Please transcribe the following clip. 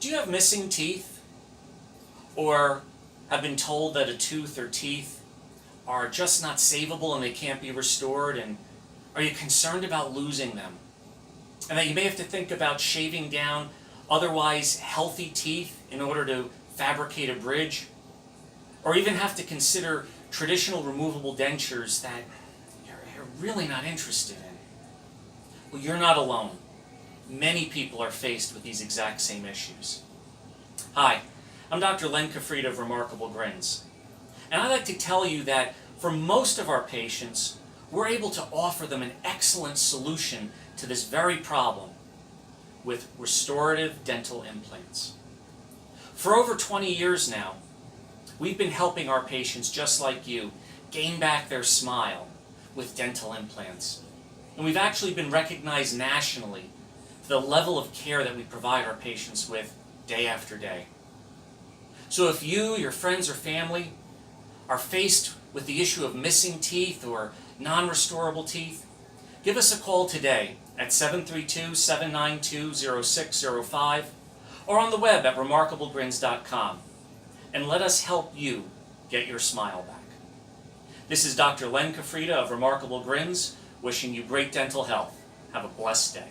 Do you have missing teeth? Or have been told that a tooth or teeth are just not savable and they can't be restored? And are you concerned about losing them? And that you may have to think about shaving down otherwise healthy teeth in order to fabricate a bridge? Or even have to consider traditional removable dentures that you're really not interested in? Well, you're not alone. Many people are faced with these exact same issues. Hi, I'm Dr. Len Ciuffreda of Remarkable Grins. And I'd like to tell you that for most of our patients, we're able to offer them an excellent solution to this very problem with restorative dental implants. For over 20 years now, we've been helping our patients just like you gain back their smile with dental implants. And we've actually been recognized nationally for the level of care that we provide our patients with day after day. So if you, your friends, or family are faced with the issue of missing teeth or non-restorable teeth, give us a call today at 732-792-0605 or on the web at remarkablegrins.com and let us help you get your smile back. This is Dr. Len Ciuffreda of Remarkable Grins, wishing you great dental health. Have a blessed day.